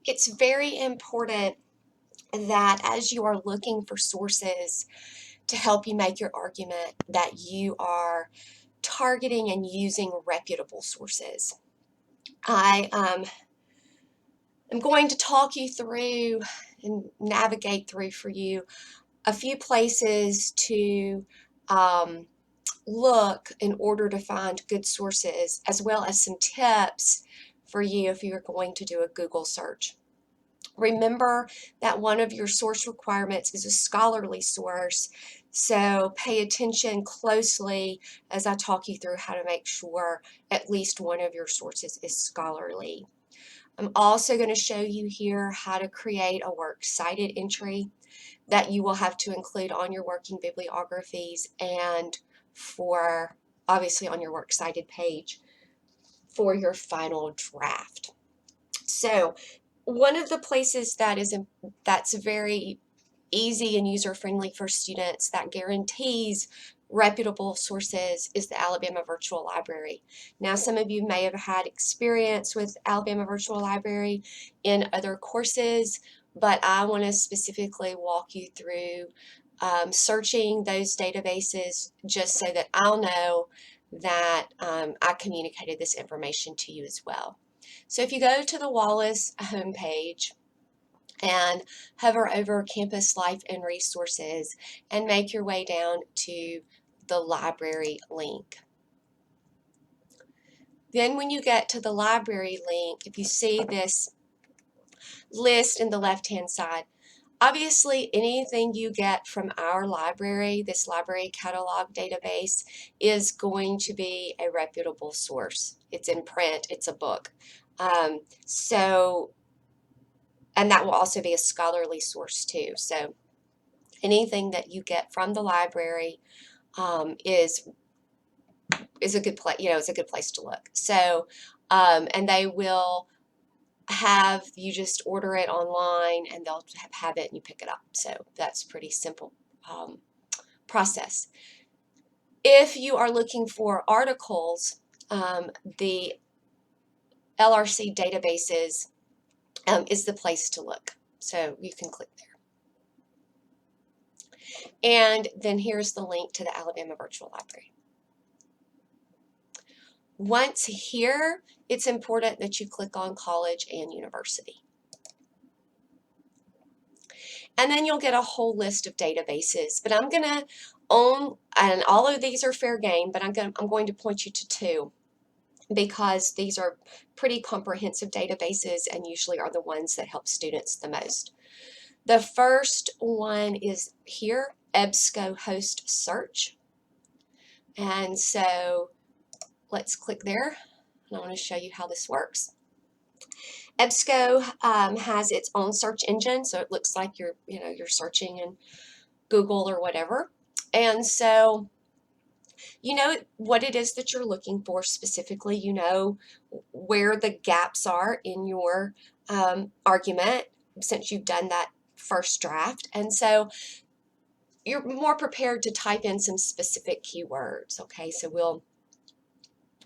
it's very important that as you are looking for sources to help you make your argument, that you are targeting and using reputable sources. I am going to talk you through and navigate through for you a few places to look in order to find good sources, as well as some tips for you if you're going to do a Google search. Remember that one of your source requirements is a scholarly source, so pay attention closely as I talk you through how to make sure at least one of your sources is scholarly. I'm also going to show you here how to create a works cited entry that you will have to include on your working bibliographies and for obviously on your works cited page for your final draft. So one of the places that's very easy and user-friendly for students that guarantees reputable sources is the Alabama Virtual Library. Now, some of you may have had experience with Alabama Virtual Library in other courses, but I want to specifically walk you through searching those databases just so that I'll know that I communicated this information to you as well. So if you go to the Wallace homepage and hover over Campus Life and Resources and make your way down to the library link. Then when you get to the library link, if you see this list in the left-hand side, obviously anything you get from our library, this library catalog database, is going to be a reputable source. It's in print, it's a book. And that will also be a scholarly source too. So anything that you get from the library is a good place. It's a good place to look. So, and they will have you just order it online, and they'll have it, and you pick it up. So that's pretty simple process. If you are looking for articles, the Lrc Databases is the place to look. So you can click there. And then here's the link to the Alabama Virtual Library. Once here, it's important that you click on college and university. And then you'll get a whole list of databases, but I'm going to and all of these are fair game, but I'm going to point you to two because these are pretty comprehensive databases and usually are the ones that help students the most. The first one is here, Ebscohost Search. And so let's click there, and I want to show you how this works. Ebsco has its own search engine, so it looks like you're searching in Google or whatever. And so you know what it is that you're looking for specifically. You know where the gaps are in your argument since you've done that first draft. And so you're more prepared to type in some specific keywords. Okay, so we'll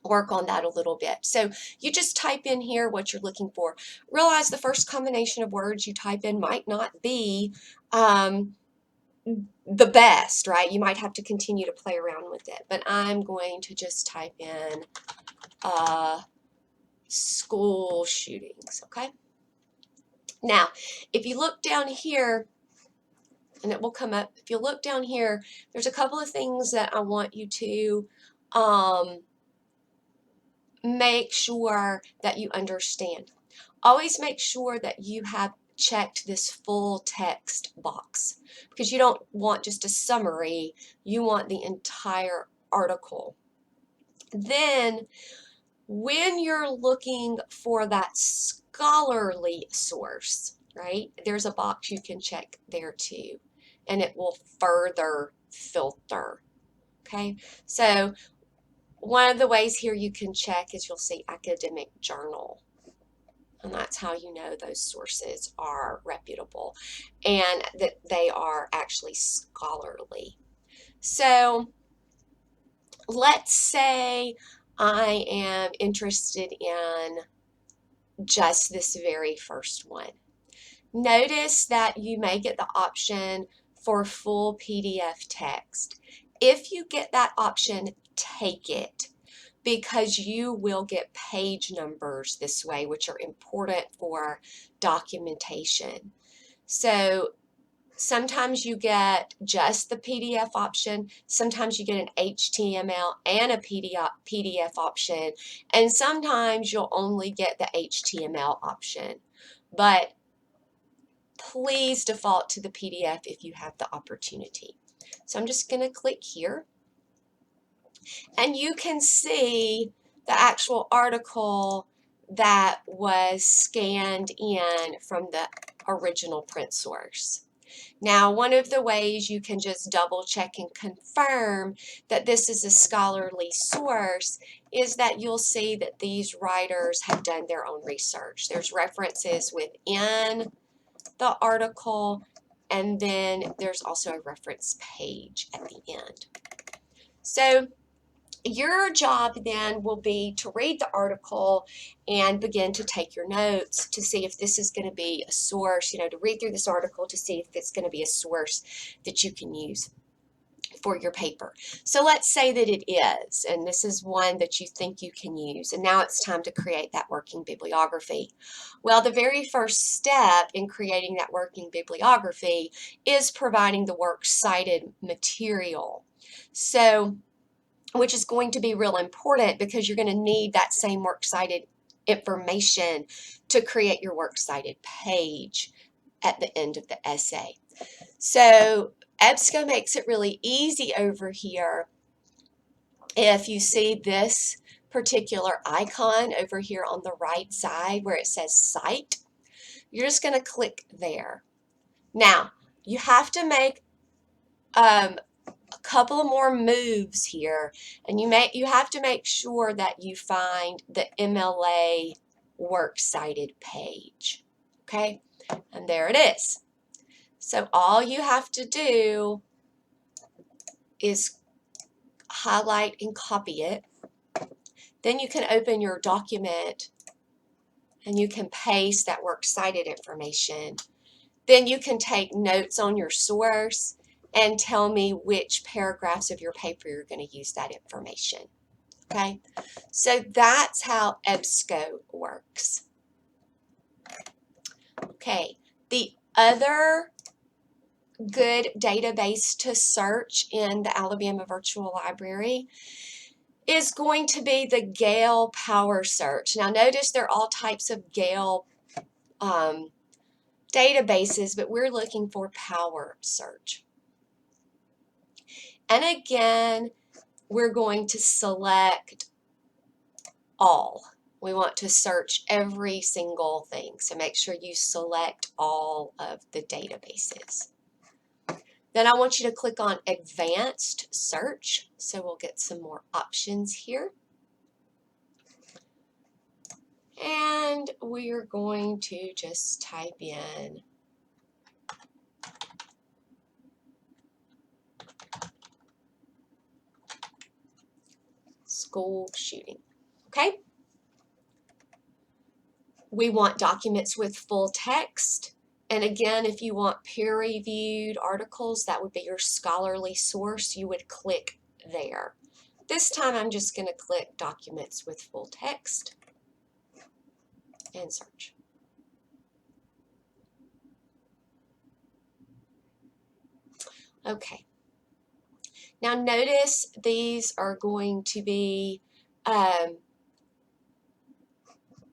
work on that a little bit. So you just type in here what you're looking for. Realize the first combination of words you type in might not be the best, right? You might have to continue to play around with it, but I'm going to just type in school shootings, okay? Now, if you look down here, and it will come up, if you look down here, there's a couple of things that I want you to make sure that you understand. Always make sure that you have checked this full text box because you don't want just a summary, you want the entire article. Then when you're looking for that scholarly source, right, there's a box you can check there too, and it will further filter. Okay, so one of the ways here you can check is you'll see academic journal. And that's how you know those sources are reputable and that they are actually scholarly. So let's say I am interested in just this very first one. Notice that you may get the option for full PDF text. If you get that option, take it, because you will get page numbers this way, which are important for documentation. So sometimes you get just the PDF option, sometimes you get an HTML and a PDF option, and sometimes you'll only get the HTML option. But please default to the PDF if you have the opportunity. So I'm just going to click here, and you can see the actual article that was scanned in from the original print source. Now, one of the ways you can just double check and confirm that this is a scholarly source is that you'll see that these writers have done their own research. There's references within the article, and then there's also a reference page at the end. So your job then will be to read the article and begin to take your notes to see if this is going to be a source, to read through this article to see if it's going to be a source that you can use for your paper. So let's say that it is, and this is one that you think you can use, and now it's time to create that working bibliography. Well, the very first step in creating that working bibliography is providing the works cited material. So which is going to be real important because you're going to need that same works cited information to create your works cited page at the end of the essay. So EBSCO makes it really easy over here. If you see this particular icon over here on the right side where it says Cite, you're just going to click there. Now, you have to make a couple more moves here, and you have to make sure that you find the MLA works cited page. Okay, and there it is. So all you have to do is highlight and copy it. Then you can open your document and you can paste that works cited information. Then you can take notes on your source and tell me which paragraphs of your paper you're going to use that information. Okay, so that's how EBSCO works. Okay, the other good database to search in the Alabama Virtual Library is going to be the Gale Power Search. Now notice there are all types of Gale databases, but we're looking for Power Search. And again, we're going to select all. We want to search every single thing, so make sure you select all of the databases. Then I want you to click on Advanced Search, so we'll get some more options here. And we're going to just type in school shooting. Okay? We want documents with full text. And again, if you want peer-reviewed articles, that would be your scholarly source. You would click there. This time I'm just going to click documents with full text and search. Okay. Now notice these are going to be,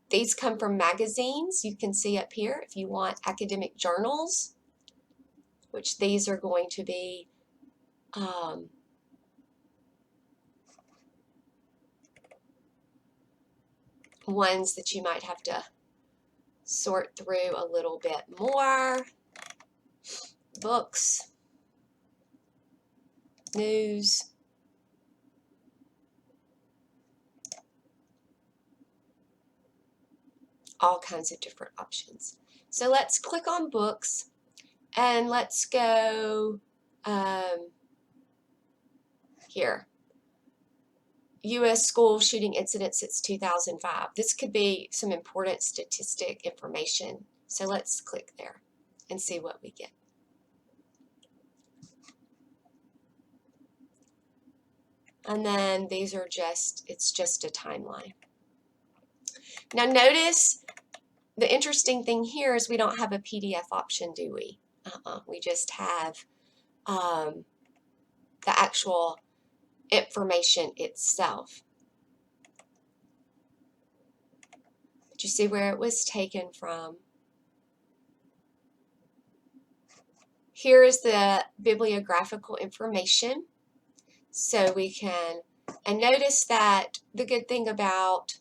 these come from magazines. You can see up here if you want academic journals, which these are going to be ones that you might have to sort through a little bit more. Books, news, all kinds of different options. So let's click on books and let's go here. U.S. school shooting incidents since 2005. This could be some important statistic information. So let's click there and see what we get. And then these are it's just a timeline. Now notice the interesting thing here is we don't have a PDF option, do we? We just have the actual information itself. Did you see where it was taken from? Here is the bibliographical information. So we can, and notice that the good thing about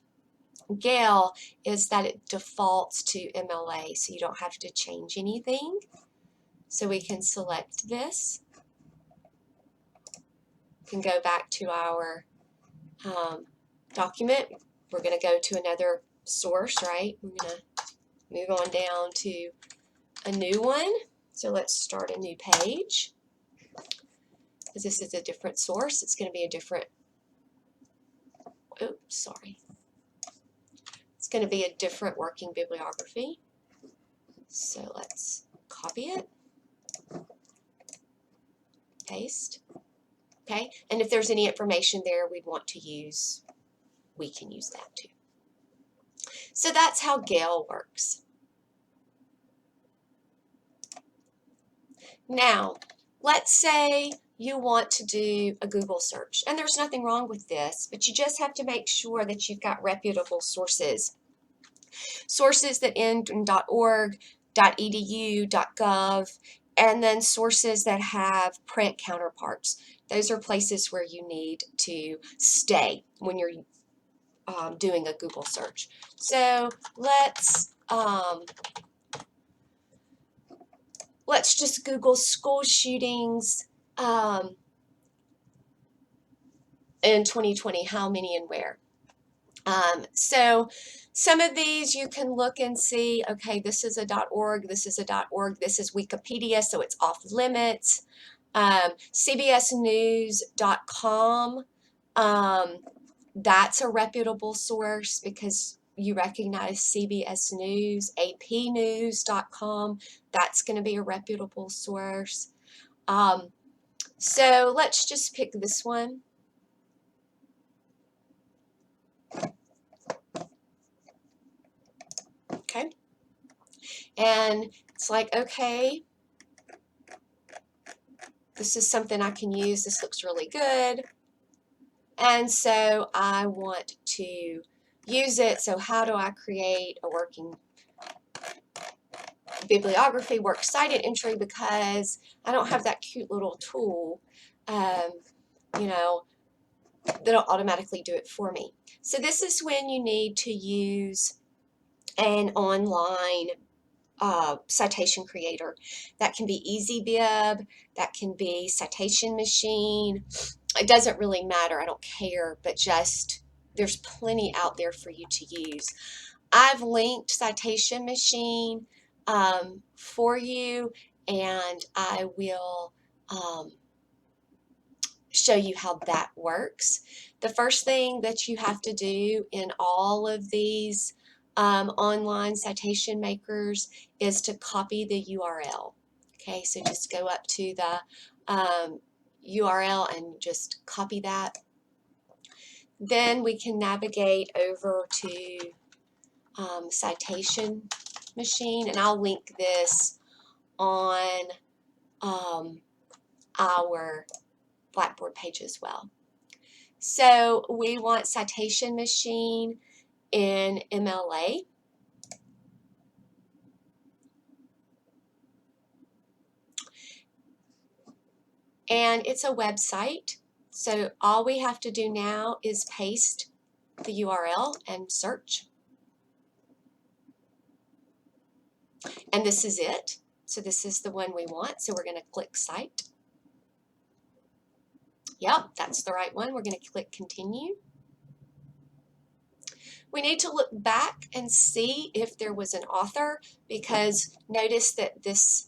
Gale is that it defaults to MLA, so you don't have to change anything. So we can select this. We can go back to our document. We're going to go to another source, right? We're going to move on down to a new one. So let's start a new page. Because this is a different source, it's going to be a different, oops, sorry. It's going to be a different working bibliography. So let's copy it, paste. Okay, and if there's any information there we'd want to use, we can use that too. So that's how Gale works. Now, let's say you want to do a Google search, and there's nothing wrong with this, but you just have to make sure that you've got reputable sources. Sources that end in .org, .edu, .gov, and then sources that have print counterparts. Those are places where you need to stay when you're doing a Google search. So let's just Google school shootings in 2020, how many and where. So some of these you can look and see, okay, this is a .org, this is a .org, this is Wikipedia, so it's off limits. CBSnews.com, that's a reputable source because you recognize CBS News. APnews.com, that's going to be a reputable source. So let's just pick this one. Okay, and it's like, okay, this is something I can use. This looks really good. And so I want to use it. So how do I create a working bibliography works cited entry? Because I don't have that cute little tool, you know, that'll automatically do it for me. So this is when you need to use an online citation creator. That can be EasyBib, that can be Citation Machine. It doesn't really matter, I don't care, but just there's plenty out there for you to use. I've linked Citation Machine for you, and I will show you how that works. The first thing that you have to do in all of these online citation makers is to copy the URL. Okay, so just go up to the URL and just copy that. Then we can navigate over to Citation Machine, and I'll link this on our Blackboard page as well. So we want Citation Machine in MLA. And it's a website. So all we have to do now is paste the URL and search. And this is it. So this is the one we want. So we're going to click Cite. Yep, that's the right one. We're going to click Continue. We need to look back and see if there was an author, because notice that this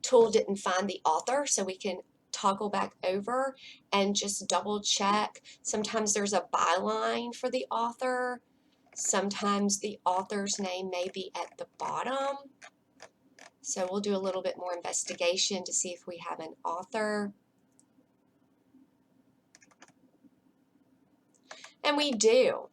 tool didn't find the author, so we can toggle back over and just double check. Sometimes there's a byline for the author. Sometimes the author's name may be at the bottom. So we'll do a little bit more investigation to see if we have an author. And we do.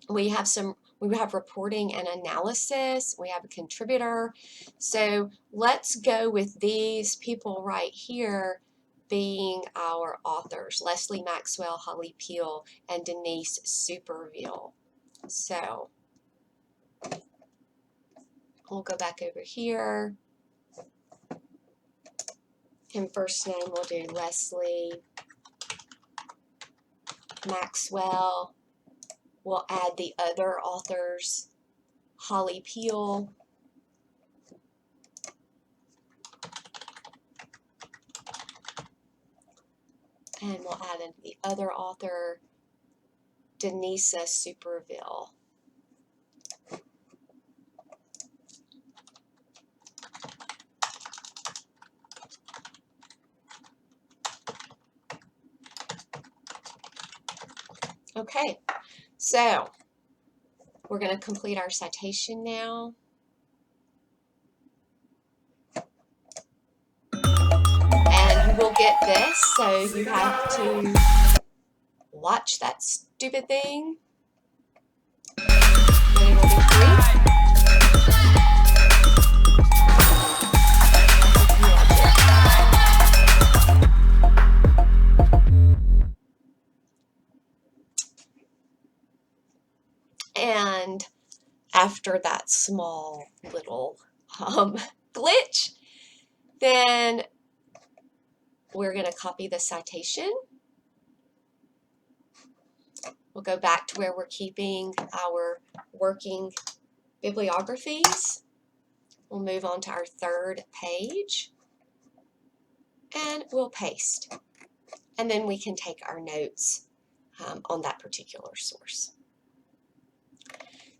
We have reporting and analysis. We have a contributor. So let's go with these people right here being our authors: Leslie Maxwell, Holly Peel, and Denise Superville. So we'll go back over here. In first name, we'll do Leslie Maxwell. We'll add the other authors, Holly Peel, and we'll add in the other author, Denise Superville. Okay, so we're going to complete our citation now. And you will get this, so you have to watch that stupid thing. Then it'll be free. And after that small little glitch, then we're going to copy the citation. We'll go back to where we're keeping our working bibliographies. We'll move on to our third page, and we'll paste. And then we can take our notes on that particular source.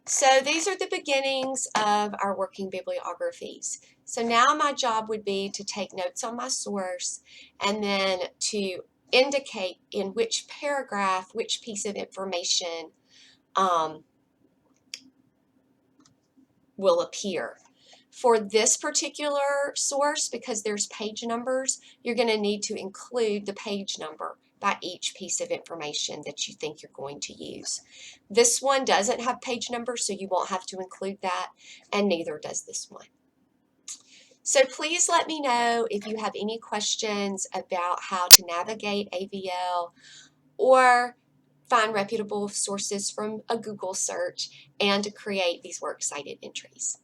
So these are the beginnings of our working bibliographies. So now my job would be to take notes on my source and then to indicate in which paragraph, which piece of information will appear. For this particular source, because there's page numbers, you're going to need to include the page number by each piece of information that you think you're going to use. This one doesn't have page numbers, so you won't have to include that, and neither does this one. So please let me know if you have any questions about how to navigate AVL or find reputable sources from a Google search and to create these works cited entries.